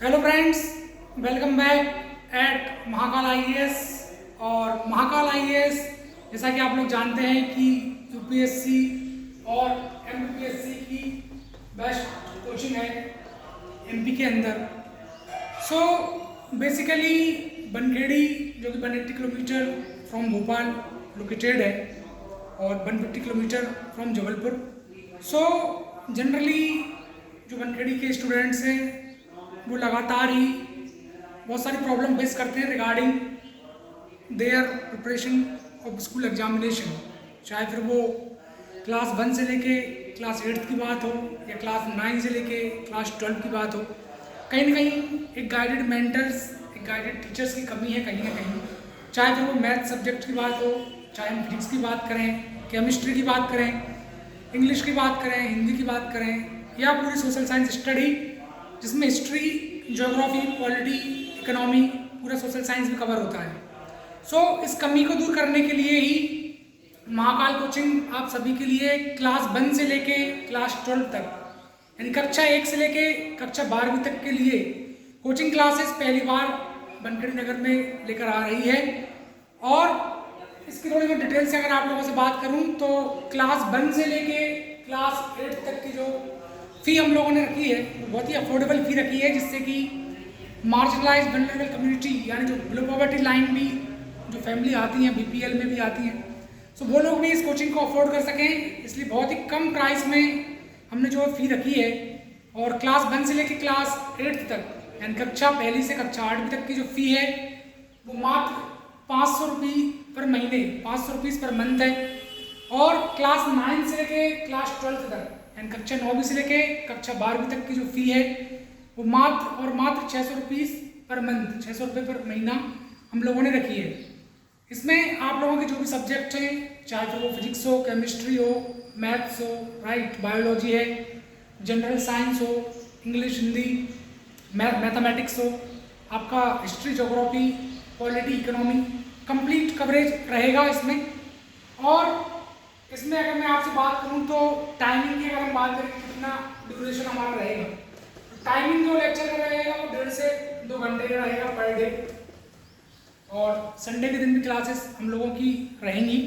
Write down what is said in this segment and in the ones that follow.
Hello friends, welcome back at Mahakal IAS. और Mahakal IAS जैसा कि आप लोग जानते हैं कि यूपीएससी और एमपीएससी की बेस्ट कोचिंग है एमपी के अंदर। सो बेसिकली बनखेड़ी जो कि 180 किलोमीटर फ्रॉम भोपाल लोकेटेड है और 150 kilometre from Jabalpur. So generally जो बनखेड़ी के स्टूडेंट्स हैं वो लगातार ही बहुत सारी प्रॉब्लम फेस करते हैं regarding their preparation of school examination. चाहे फिर वो क्लास 1 से लेके क्लास 8 की बात हो या क्लास 9 से लेके क्लास 12 की बात हो, कहीं ना कहीं एक गाइडेड मेंटर्स, एक गाइडेड टीचर्स की कमी है कहीं ना कहीं। चाहे फिर वो मैथ सब्जेक्ट की बात हो, चाहे हम फिजिक्स की बात करें, केमिस्ट्री की बात करें, इंग्लिश की बात करें, हिंदी की बात करें, या पूरी सोशल साइंस स्टडी जिसमें हिस्ट्री, ज्योग्राफी, पॉलिटी, इकोनॉमी, पूरा सोशल साइंस भी कवर होता है। सो इस कमी को दूर करने के लिए ही महाकाल कोचिंग आप सभी के लिए क्लास 1 से लेके क्लास 12 तक, यानी कक्षा 1 से लेके कक्षा 12वीं तक के लिए कोचिंग क्लासेस पहली बार बनखेड़ी नगर में लेकर आ रही है। और इसकी थोड़ी मैं डिटेल से अगर आप लोगों से बात करूं तो क्लास 1 से लेके क्लास 8 तक की जो फ़ी हम लोगों ने रखी है वो बहुत ही अफोर्डेबल फ़ी रखी है, जिससे कि मार्जिनलाइज वल्नरेबल कम्युनिटी यानी जो बिलो पॉवर्टी लाइन भी जो फैमिली आती हैं, बीपीएल में भी आती हैं, सो वो लोग भी इस कोचिंग को अफोर्ड कर सकें, इसलिए बहुत ही कम प्राइस में हमने जो फ़ी रखी है। और क्लास 1 से लेकर क्लास 8 तक यानी कक्षा 1 से कक्षा 8 तक की जो फ़ी है वो मात्र 500 रुपये पर महीने, 500 रुपीज़ पर मंथ है। और क्लास 9 से लेके क्लास 12 तक यानी कक्षा 9वीं से लेके कक्षा 12वीं तक की जो फ़ी है वो मात्र 600 रुपीज़ पर मंथ, 600 रुपये पर महीना हम लोगों ने रखी है। इसमें आप लोगों के जो भी सब्जेक्ट हैं, चाहे फिर वो फिजिक्स हो, केमिस्ट्री हो, मैथ्स हो, राइट, बायोलॉजी है, जनरल साइंस हो, इंग्लिश, हिंदी, मैथमेटिक्स हो, आपका history, geography, polity, economy, complete coverage रहेगा इसमें। और इसमें अगर मैं आपसे बात करूं तो टाइमिंग की अगर हम बात करें कितना ड्यूरेशन हमारा रहेगा, तो टाइमिंग जो लेक्चर का रहेगा वो 1.5 से 2 घंटे का रहेगा पर डे। और संडे के दिन भी क्लासेस हम लोगों की रहेंगी,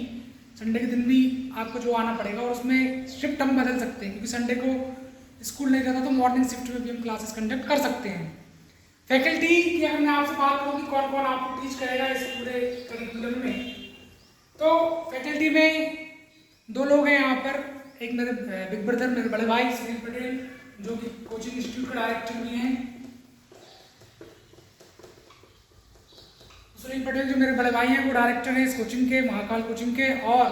संडे के दिन भी आपको जो आना पड़ेगा। और उसमें शिफ्ट हम बदल सकते हैं क्योंकि संडे को स्कूल नहीं रहता तो मॉर्निंग शिफ्ट में भी हम क्लासेस कंडक्ट कर सकते हैं। फैकल्टी की अगर मैं आपसे बात करूँ कि कौन कौन आपको टीच करेगा इस पूरे करिकुलम में, तो फैकल्टी में 2 लोग हैं यहाँ पर। एक मेरे बिग ब्रदर, मेरे बड़े भाई सुनील पटेल, जो कि कोचिंग इंस्टीट्यूट का डायरेक्टर भी हैं। सुनील पटेल जो मेरे बड़े भाई हैं वो डायरेक्टर हैं इस कोचिंग के, महाकाल कोचिंग के, और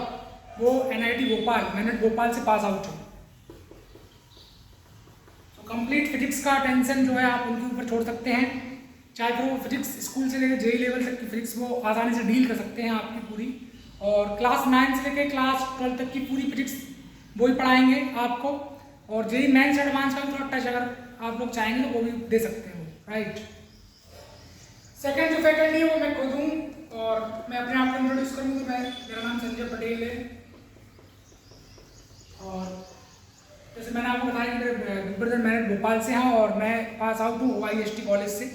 वो एनआईटी भोपाल, मैंने भोपाल से पास आउट हूँ। तो कंप्लीट फिजिक्स का टेंशन जो है आप उनके ऊपर छोड़ सकते हैं, चाहे फिर वो फिजिक्स स्कूल से लेकर जेई लेवल तक की फिजिक्स वो आसानी से डील कर सकते हैं आपकी पूरी। और क्लास 9 से लेकर क्लास 12 तक की पूरी फिजिक्स वो ही पढ़ाएंगे आपको। और जेई मेंस एडवांस का थोड़ा टच अगर आप लोग चाहेंगे तो वो भी दे सकते हैं वो, राइट। सेकेंड जो फैकल्टी है वो मैं खुद हूँ, और मैं अपने आप को इंट्रोड्यूस करूँ तो मेरा नाम संजय पटेल है। और जैसे मैंने आपको बताया कि मेरे बिग ब्रदर मैरिड भोपाल से हैं और मैं पास आउट हूँ OIST कॉलेज से,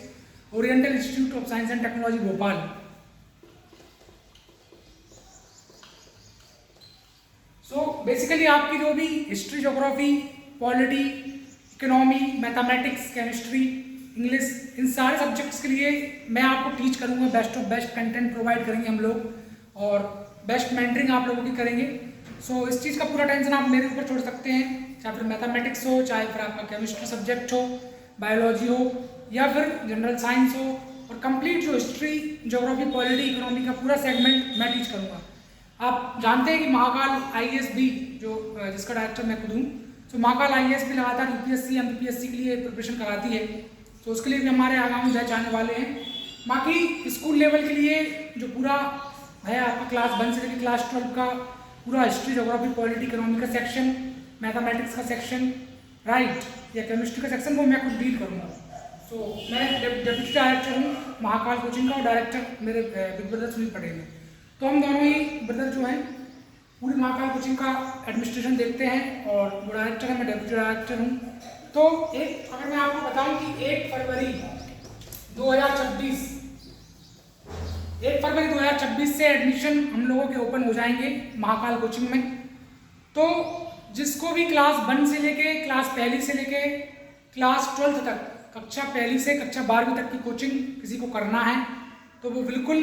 Oriental Institute of Science and Technology Bhopal. So basically आपकी जो भी history, geography, polity, economy, mathematics, chemistry, English, इन सारे सब्जेक्ट्स के लिए मैं आपको टीच करूँगा। Best of best content provide करेंगे हम लोग और बेस्ट मेंटरिंग आप लोगों की करेंगे। सो इस चीज़ का पूरा टेंशन आप मेरे ऊपर छोड़ सकते हैं, चाहे फिर मैथमेटिक्स हो, चाहे फिर आपका केमिस्ट्री सब्जेक्ट हो, बायोलॉजी हो, या फिर जनरल साइंस हो। और कंप्लीट जो हिस्ट्री, ज्योग्राफी, पॉलिटी, इकोनॉमी का पूरा सेगमेंट मैं टीच करूँगा। आप जानते हैं कि महाकाल आईएएस भी जो जिसका डायरेक्टर मैं खुद हूँ, तो महाकाल आईएएस भी लगातार यूपीएससी, एमपीएससी के लिए प्रिपरेशन कराती है, तो उसके लिए भी हमारे आगामी बैच आने वाले हैं। बाकी स्कूल लेवल के लिए जो पूरा है आपका क्लास 1 से लेकर क्लास 12 का पूरा हिस्ट्री, ज्योग्राफी, पॉलिटी, इकोनॉमी का सेक्शन, मैथमेटिक्स का सेक्शन, राइट, या केमिस्ट्री का सेक्शन, वो मैं खुद डील करूँगा। सो मैं डेप्यूटी डायरेक्टर हूँ महाकाल कोचिंग का और डायरेक्टर मेरे बिग ब्रदर सुनील पटेल हैं। तो हम दोनों ही ब्रदर जो हैं पूरी महाकाल कोचिंग का एडमिनिस्ट्रेशन देखते हैं, और वो डायरेक्टर है, मैं डेप्यूटी डायरेक्टर हूँ। तो एक अगर मैं आपको बताऊं कि 1 फरवरी 2026 से एडमिशन हम लोगों के ओपन हो जाएंगे महाकाल कोचिंग में। तो जिसको भी क्लास 1 से लेके क्लास पहली से लेके क्लास 12th तक, कक्षा पहली से कक्षा 12वीं तक की कोचिंग किसी को करना है तो वो बिल्कुल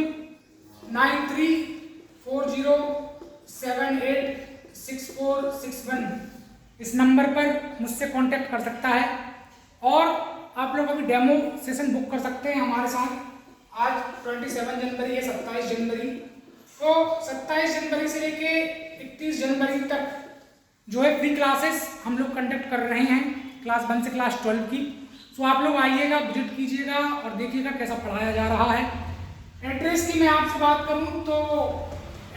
9340786461 इस नंबर पर मुझसे कांटेक्ट कर सकता है और आप लोग अभी डेमो सेशन बुक कर सकते हैं हमारे साथ। आज 27 जनवरी है, 27 जनवरी, तो 27 जनवरी से लेके 31 जनवरी तक जो है फ्री क्लासेस हम लोग कंडक्ट कर रहे हैं क्लास 1 से क्लास 12 की। तो आप लोग आइएगा, विजिट कीजिएगा और देखिएगा कैसा पढ़ाया जा रहा है। एड्रेस की मैं आपसे बात करूं तो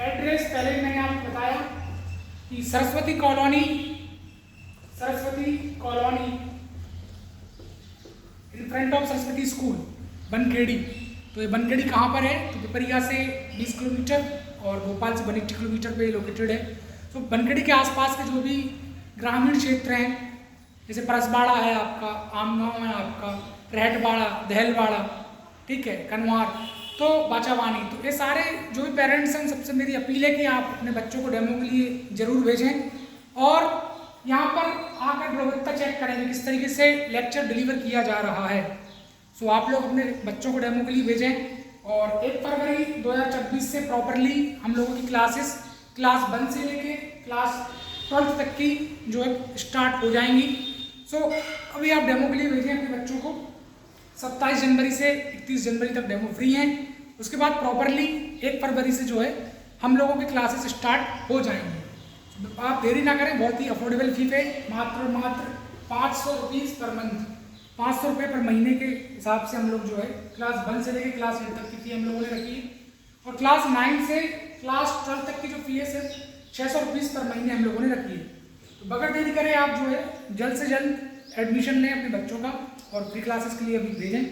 एड्रेस पहले मैंने आपको बताया कि Saraswati colony in front of Saraswati school, Bankhedi. तो ये बनखेड़ी कहाँ पर है? तो पिपरिया से 20 किलोमीटर और भोपाल से 82 किलोमीटर पे लोकेटेड है। तो बनखेड़ी के आसपास के जो भी ग्रामीण क्षेत्र हैं, जैसे परसबाड़ा है आपका, आमगांव है आपका, रहटबाड़ा, दहलबाड़ा, ठीक है, कनवार, तो बाचावानी, तो ये सारे जो भी पेरेंट्स हैं सबसे मेरी अपील है कि आप अपने बच्चों को डेमो के लिए ज़रूर भेजें और यहाँ पर आकर गुणवत्ता चेक करेंगे किस तरीके से लेक्चर डिलीवर किया जा रहा है। सो आप लोग अपने बच्चों को डेमो के लिए भेजें और 1 फरवरी 2026 से प्रॉपरली हम लोगों की क्लासेस क्लास 1 से लेके क्लास 12th तक की जो है स्टार्ट हो जाएंगी। सो अभी आप डेमो के लिए भेजें अपने बच्चों को। 27 जनवरी से 31 जनवरी तक डेमो फ्री हैं, उसके बाद प्रॉपरली 1 फरवरी से जो है हम लोगों की क्लासेस स्टार्ट हो जाएंगे। आप देरी ना करें, बहुत ही अफोर्डेबल फी पे मात्र 500 रुपीज़ पर मंथ, 500 रुपये पर महीने के हिसाब से हम लोग जो है क्लास 1 से लेकर क्लास 8 तक की फी हम लोगों ने रखी है और क्लास 9 से क्लास 12 तक की जो फीस है 600 रुपीज़ पर महीने हम लोगों ने रखी है। तो बगैर देरी करें आप जो है जल्द से जल्द एडमिशन लें अपने बच्चों का और फ्री क्लासेस के लिए अभी भेजें।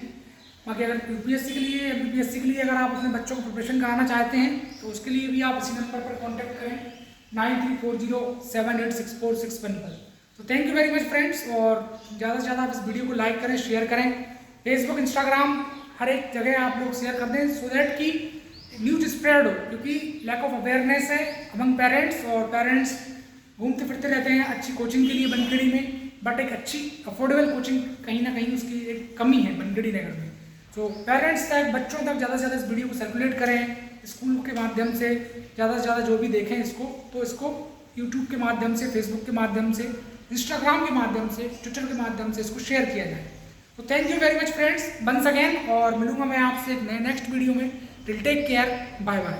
बाकी अगर यूपीएससी के लिए, एमपीएससी के लिए अगर आप अपने बच्चों को प्रिपरेशन कराना चाहते हैं तो उसके लिए भी आप इसी नंबर पर कॉन्टैक्ट करें 9340786461 पर। तो thank you very much friends और ज़्यादा से ज़्यादा आप इस वीडियो को लाइक करें, शेयर करें, फेसबुक, इंस्टाग्राम हर एक जगह आप लोग शेयर कर दें सो दैट कि न्यूज स्प्रेड हो, क्योंकि लैक ऑफ अवेयरनेस है अमंग पेरेंट्स और पेरेंट्स घूमते फिरते रहते हैं अच्छी कोचिंग के लिए बनखेड़ी में, बट एक अच्छी अफोर्डेबल कोचिंग कहीं ना कहीं उसकी एक कमी है बनखेड़ी नगर में। तो पेरेंट्स तक, बच्चों तक ज़्यादा से ज़्यादा इस वीडियो को सर्कुलेट करें, स्कूल के माध्यम से ज़्यादा जो भी देखें इसको, तो इसको यूट्यूब के माध्यम से, फेसबुक के माध्यम से, इंस्टाग्राम के माध्यम से, ट्विटर के माध्यम से इसको शेयर किया जाए। तो thank you very much friends once again और मिलूंगा मैं आपसे एक नए नेक्स्ट वीडियो में। Till take care, bye bye.